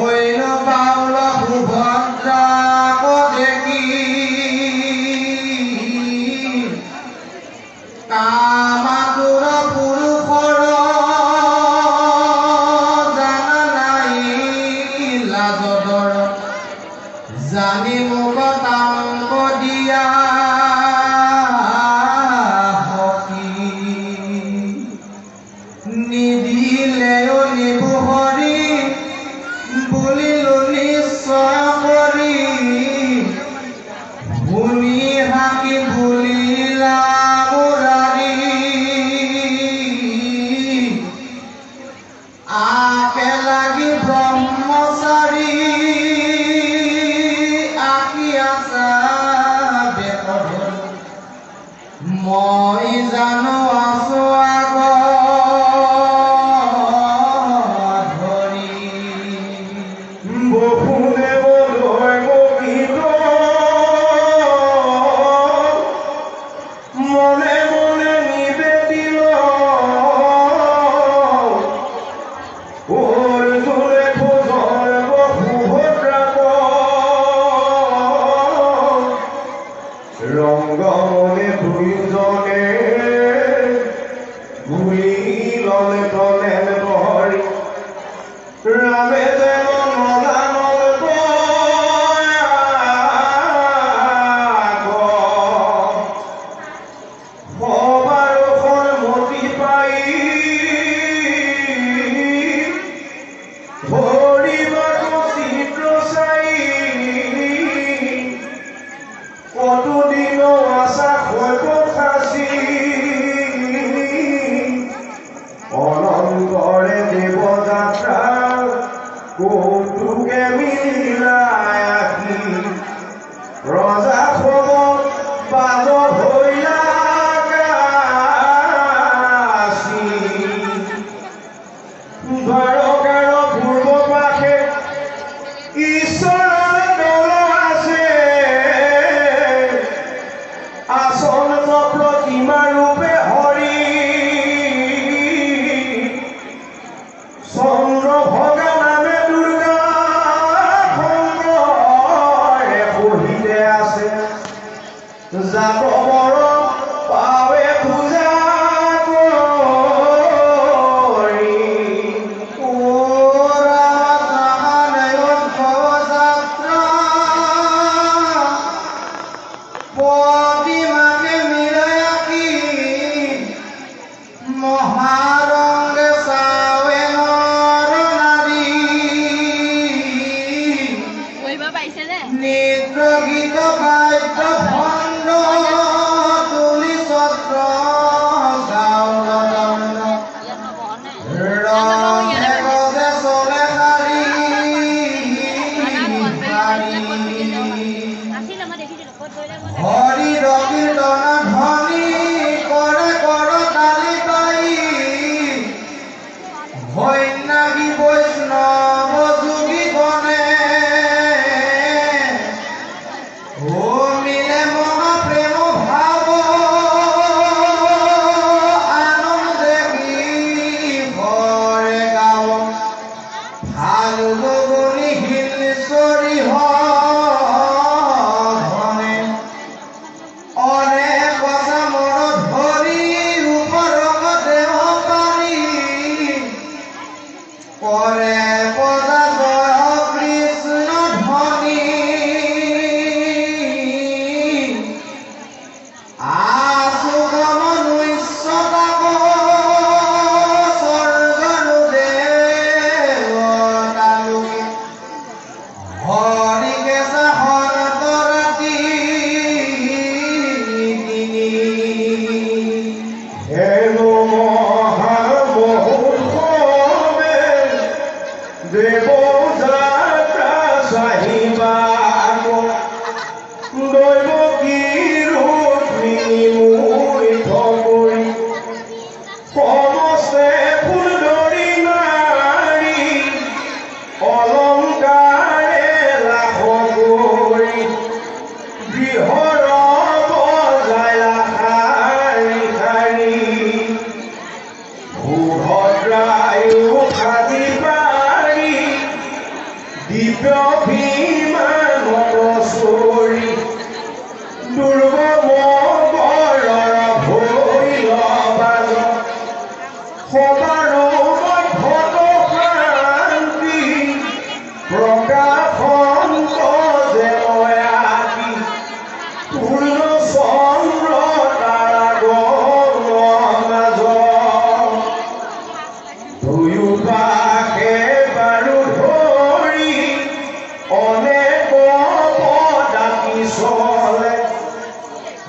হইল বাউল সুভদ্ৰা দেখি কামাতুৰ পুৰুষৰ জানা নাই লাজদৰ জানি মোক তাংক দিয়া নিদিলেও নিবহৰি বলিলো নিশ্চয় কৰি শুনি হাকি ভুলিলা মুৰাৰী আকে লাগি ব্ৰহ্মচাৰী আকি আছা বেকৰ মই জানো আছো রঙ্গমনে দুইজনে ঘুরি ললে তলেন বহরি রামে যেন নদানল সবার মতি পাই ধরিবার চিত্র চাই কতদিন আশা হইব খাসি অনন্তরে দেবযাত্রা কৌতুকে মিলাই আহি রজা খবর বাজ হইলা কাশী দ্বারকার পূর্ব পাশে ঈশ্বর দল আছে আসন প্ৰতিমা ৰূপে হৰি চন্দ্ৰ ভগা নামে দুৰ্গা শংকৰে বহিতে আছে যাদৱৰ পাৱে পূজা কৰি মহাৰঙ্গে চাৱে নৰ নাৰী নৃত্য গীত বাদ্য ভণ্ড তুলি ছত্ৰ গাউন ৰঙে গজে চলে শাৰী হৰি কীৰ্তন ধ্বনি কৰে কৰতালি পাই বৈষ্ণৱী বৈষ্ণৱ যোগী গণে ভূমি দিব্য ভীমানক চৰি দুৰ্গম বৰৰ ভৈল বাজ সবাৰ মধ্যত শান্তি প্ৰকাশন যেময়াতি পূৰ্ণ চন্দ্ৰ তাৰা মাজ দুয়োপাশে বাৰু ধৰি অনেক পদাতি চলে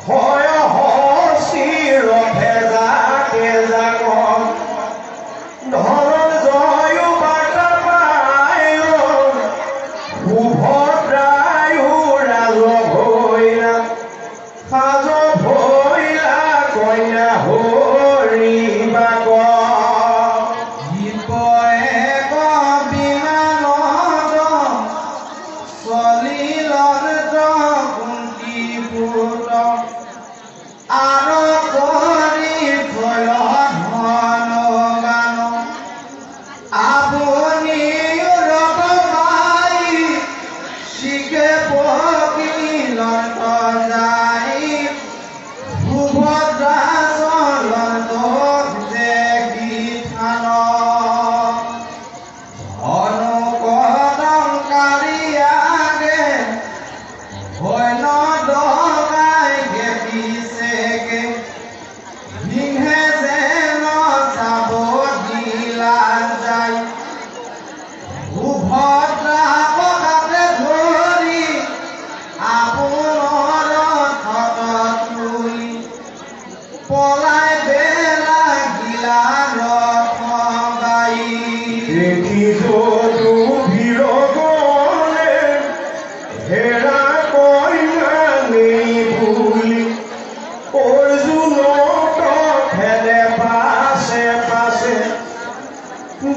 হয় হস্তিৰথে জাকে জাক ধন জয় বাৰ্তা পায় সুভদ্ৰায়ো ৰাজ ভৈলা সাজ ভৈলা কন্যা হৰি বাক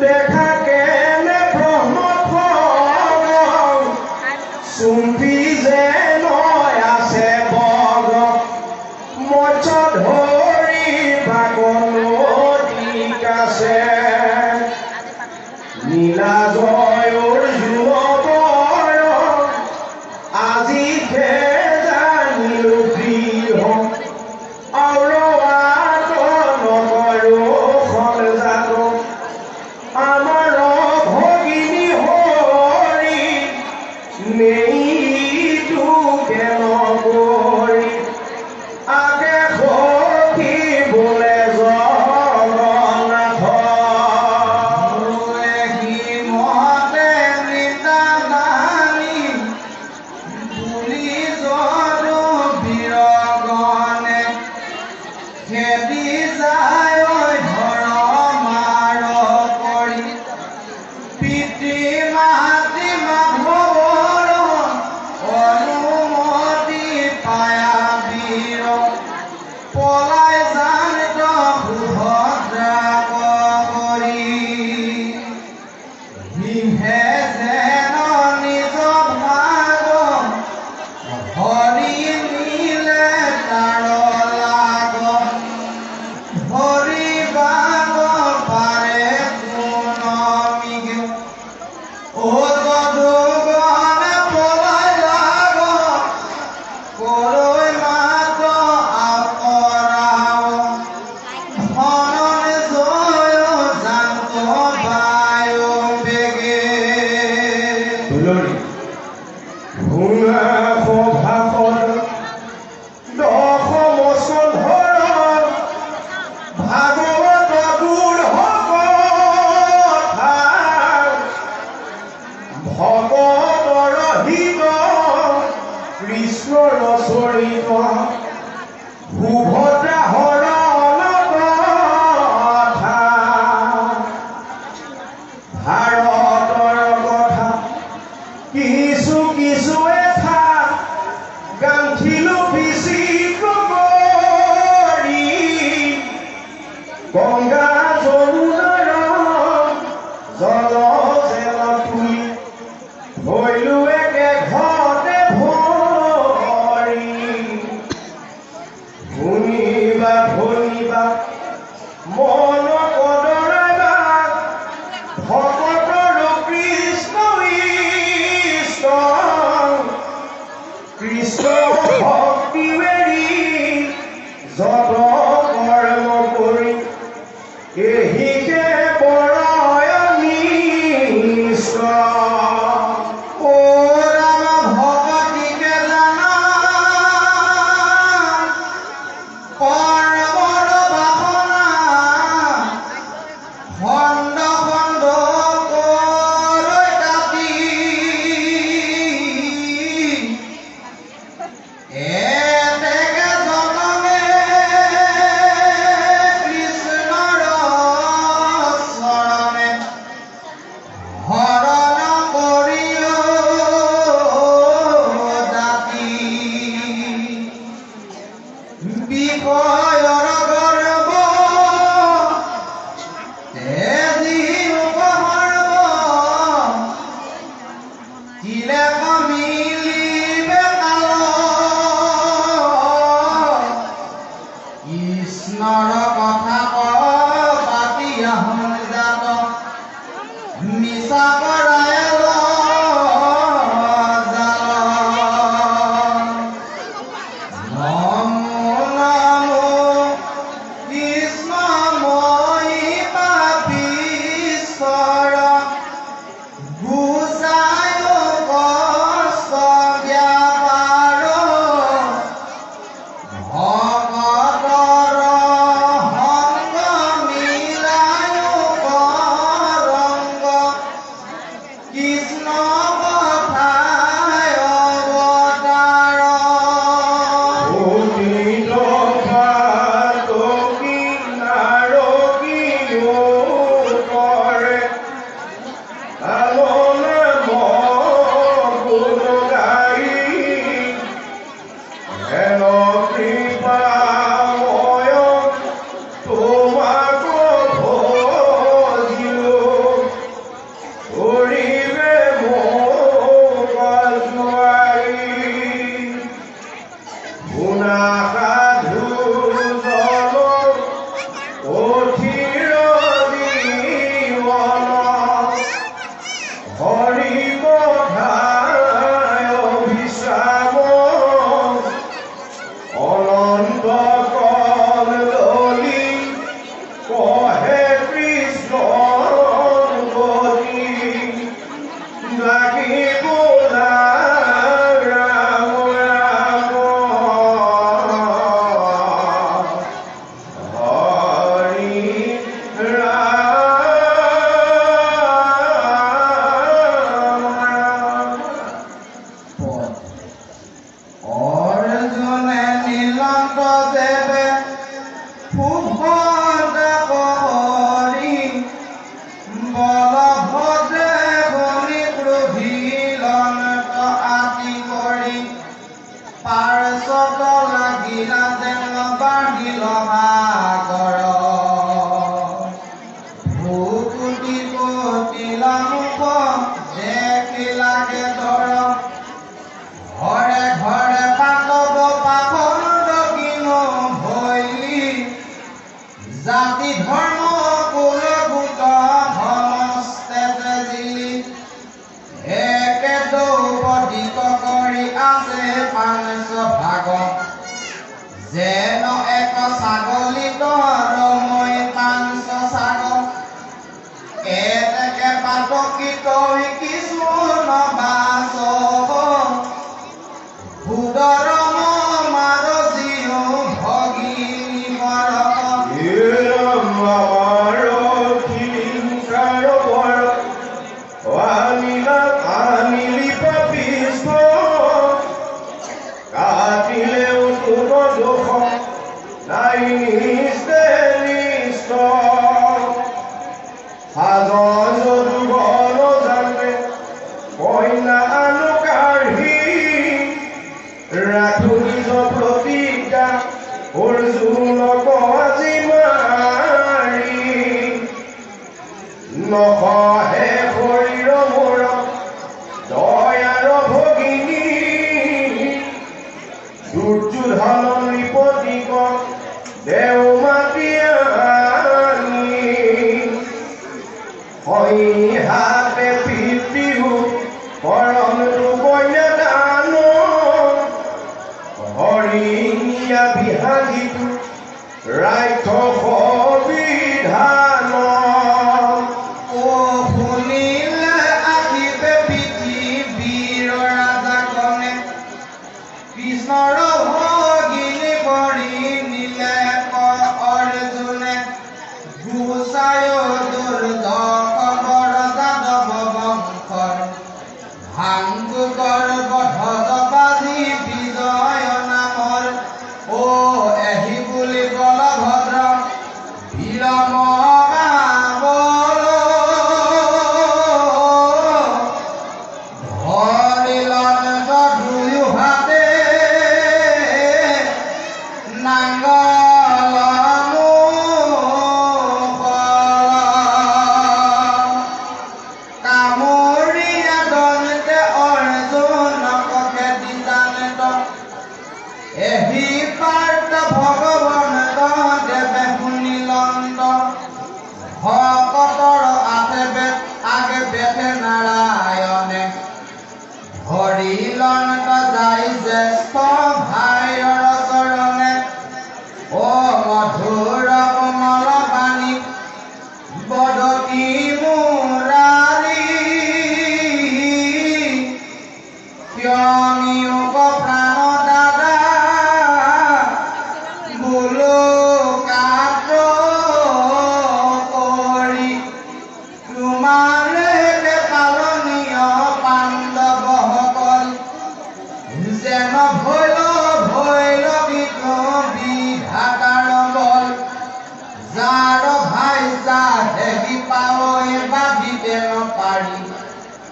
দেখা কেনে ব্ৰহ্মফল চুম্পি যে নয় আছে বগ মৎস্য ধৰি বাগনদী কাছে নীলা জয়ৰ যুৱকৰ আজি জানিলো গৃহ অৰৱাত নগৰো সজাত আমাৰ ভগিনী হৰি নেইটো কেন কৰি আগে সখী বোলে জগন্নাথ কৃষ্ণৰ চৰিত সুভদ্ৰা হৰণৰ কথা ভাৰতৰ কথা কিছু কিছু এঠা গাঁঠিলো বিচিত্ৰ কৰি গংগা যমুনাৰ জল জেল তুলি ভৈলো একে ঘৰতে ভৰি শুনি তিলেক মিলিবে কাল কৃষ্ণৰ কথা পাতি আহোঁ জাত মিছা কৰাই জাতি ধৰ্ম কুল গোত সমস্তে জিলি একে দৌপদীক কৰি আছে 500 ভাগ যেন এক ছাগলীত ৰমৈ 500 ছাগ এতেকে পাতকি কৈ কিছুন বাস ভূদৰম মাৰ জিও ভগিনী মৰক প্ৰতিজ্ঞা অৰ্জুনক আজি মাৰি নকহে শৰীৰ মোৰ দয়াৰ ভগিনী দুৰ্যোধন নৃপতিক দেও মাতি আনি হাতে পিতৃহু পৰমটো কন্যা দান হৰিণীয়া বিহাজিটো ৰাক্ষস বিধান শুনিলে আহিবে পৃথিৱীৰ ৰাজাগণে কৃষ্ণৰ ভগিনী কৰি নিলে অৰ্জুনে গুচায় দুৰ্দশ বৰ যাদৱ বংশৰ ভাংগু গৰ্ভধ্বজ বাজি বিজয় নামৰ এহি বুলি বলভদ্ৰ বিলম কামৰীয়া দন্তে হৰিলন্ত যাই জ্যেষ্ঠ ভাইৰ চৰণে অ মধুৰ কোমল বাণী বদতি মুৰাৰী প্ৰিয়মিয়োগ প্ৰাণ দাদা বোলো কাত্ৰ কৰি তোমাৰে পালনীয় পাণ্ডৱসকল যেন ভৈল বিধাতাৰ বল যাৰ ভাইজা হেৰি পাৱই বান্ধিতে নপাৰি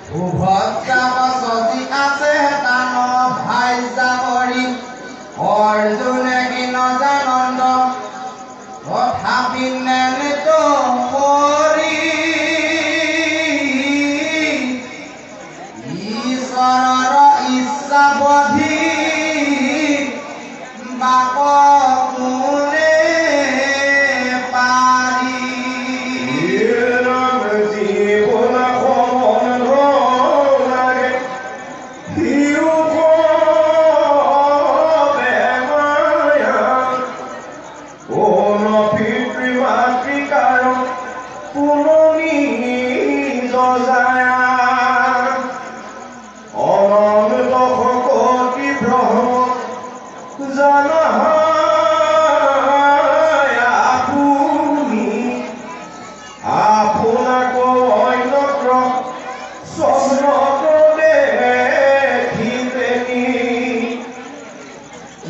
সুভদ্ৰা বসতি আছে তান ভাইজা কৰি অৰ্জুনে কি নজানন্দ তথাপি নেনিত কৰি ঈশ্বৰৰ ইচ্ছা বধি বাক কোনে পাৰি জীৱন লাগে পিতৃমাতৃকাৰ পুৰণি যজায়া অনন্ত শকতি ব্ৰহ্ম আপুনি আপোনাক অন্যত্ৰ স্বপ্নত দেখিলেনি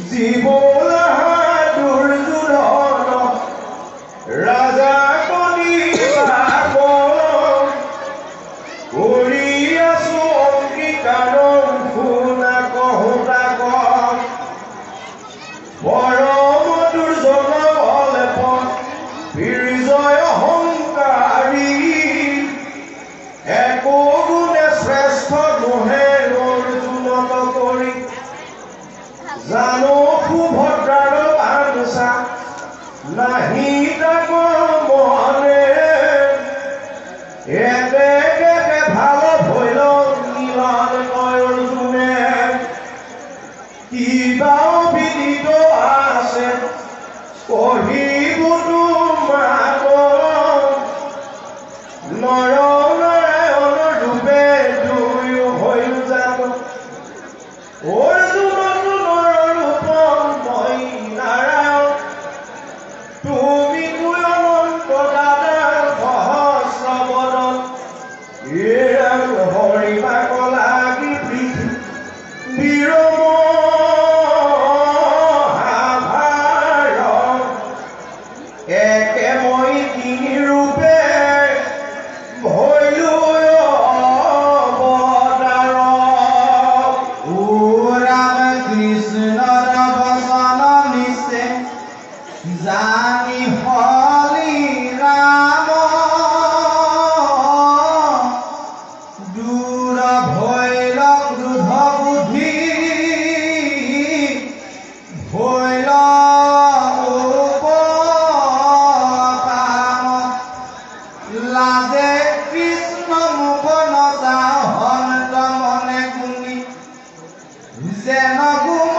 জীৱলা দুৰ্যোধন ৰাজা কলিবাক কৰি আছো অংগীকাৰ শুনা কহুতাক পৰম দুৰ্জন বলেপন বিজয় অহংকাৰী একো গুণে শ্ৰেষ্ঠ নোহে অৰ্জুনত কৰি জানো সুভদ্ৰাৰ আনচা নাহি তাক মনে একে ভাল ভৈল মিলন অৰ্জুনে কিবা বিদিত আছে পঢ়িব তোমাক নৰনাৰায়ণ ৰূপে দুয়ো হৈ যাব অৰ্জুনত নৰৰূপ মই নাৰায়ণ তুমি অনন্ত দাদাৰ সহস্ৰ বদন হৰিবাক লাগি বিৰম একে মই তিনি ৰূপে ভৈলো অৱতাৰ ও ৰাম কৃষ্ণৰ বচন নিছে জানি হলি ৰাম দূৰ ভৈল ক্ৰোধ বুদ্ধি ভৈল লাজে কৃষ্ণ মুখ নচা হন্ত মনে কুনি যেন গুম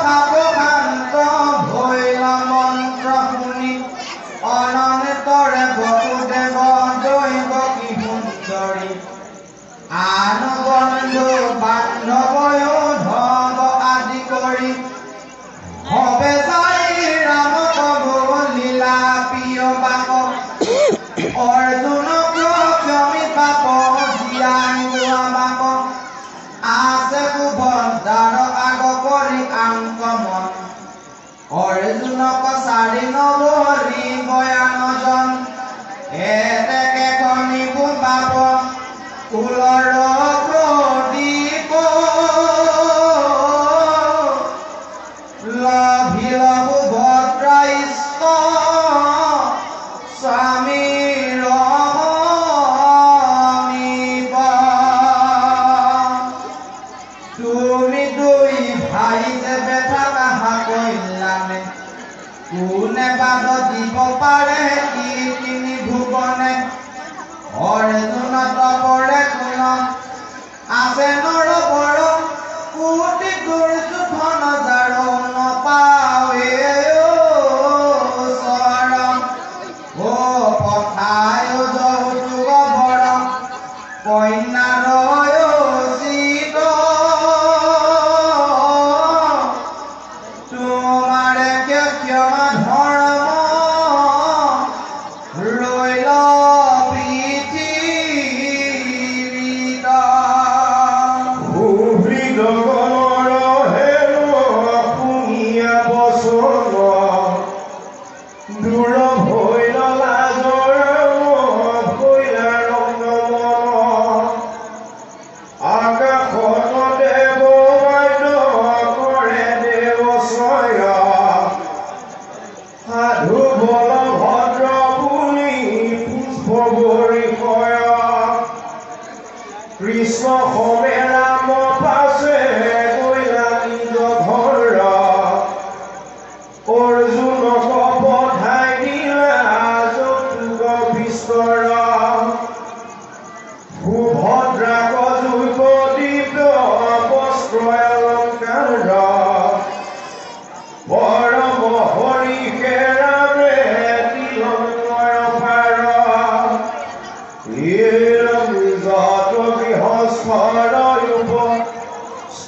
খাব শান্ত ভৈল মন্ত্ৰ শুনি অনন্তৰে বসুদেৱ দৈৱ কি সুন্দৰী আন বন্ধু বান্ধৱয়ো ধৱ আদি কৰি হবে যাই ৰাম কব লীলা প্ৰিয় বাক অৰ্জুনক ক্ষমি পাপ জ্ঞান বাক আছে সুভদ্ৰাৰ আগ কৰি আংকমন অৰ্জুনক চাৰি নগৰী বয়ানজন এতেকে কণিব পাপ কুলৰ প্ৰদীপ লভিল সুভদ্ৰা ইষ্ট স্বামীৰ সমীপ তুমি দুই ভাই যে বেঠা কাহা কইলানে কোনে বাদ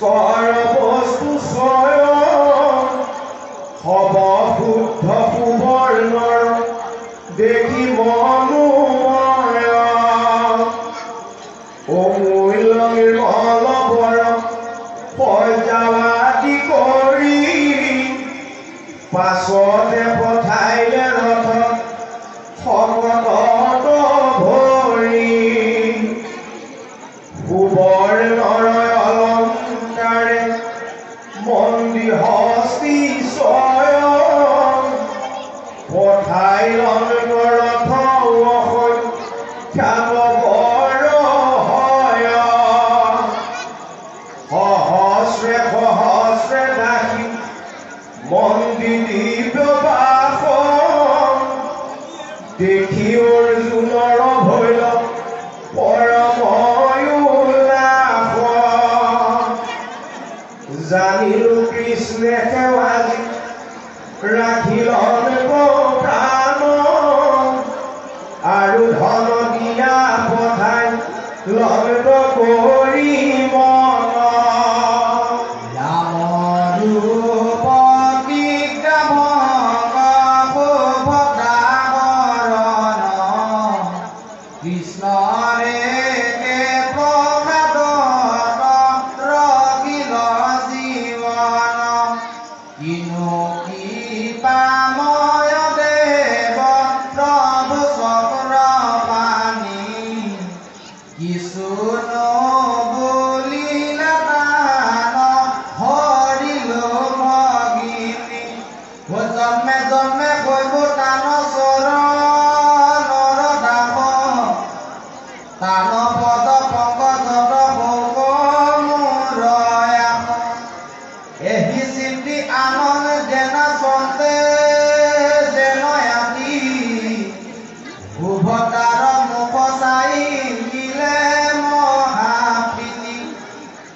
স্কৰ বস্তু স্বয়ং হব শুদ্ধ সুবৰ্ণৰ দেখি মনোময় অমূল্য নিৰ্মল বৰ পৰ্যাবাদী কৰি পাছতে পঠাইলে ৰথ শকত ভৰি সুবৰ্ণৰ অলংকাৰে মন্দি হস্তি স্বয়ং পঠাইলন ৰথ খ্যাত বৰ হয় সহস্ৰে সহস্ৰে দাসী মন্দি দিব্য বাসন দেখি অৰ্জুনৰ ভৈল পৰম উল্লাস জানিলো কৃষ্ণে সেৱাজি ৰাখিলন প্ৰাণ আৰু ধন দিয়া পঠাই লগ কৰি মন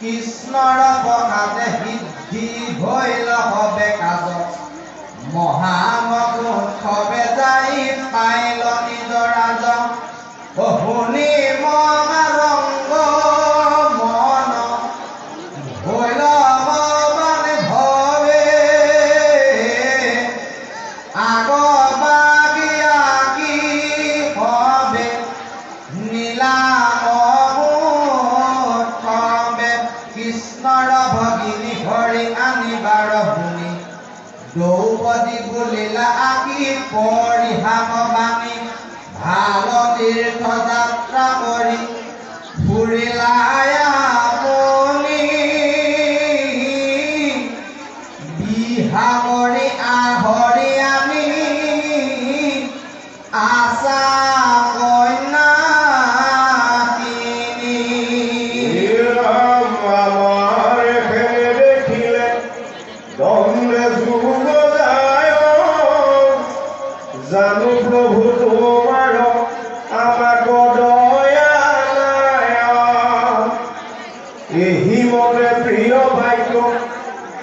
কৃষ্ণৰ প্ৰসাদে সিদ্ধি হৈল হবে কাজ মহামুখবে যাই পাইল নিজৰ ৰাজ শুনি মহাৰংগ মন হৈল ভৱানে ভৱে আগবাগি আকি হবে নীলাম কৃষ্ণৰ ভগিনী হৰি আনিবাৰ শুনি দ্ৰৌপদী বুলিলা আকি পৰিহাস বাণী ভাল তীৰ্থ যাত্ৰা কৰি ফুৰিলা আপুনি বিহা কৰি আহৰি আনি আশা কন্যা জানো প্ৰভু তোমাৰ আমাক দয়া নাই এহি মনে প্ৰিয় ভাগ্য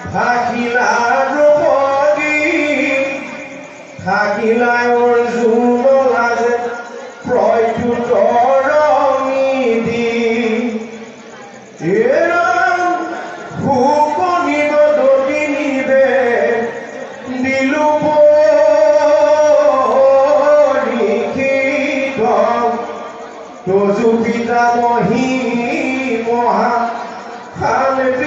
থাকিলা দ্ৰৌপদী থাকিলা অৰ্জুন লাজে প্ৰত্যুত্তৰ নিদি সুকনিব দতি নিবে দিলো তজু পিতা মহী মহা শান্তি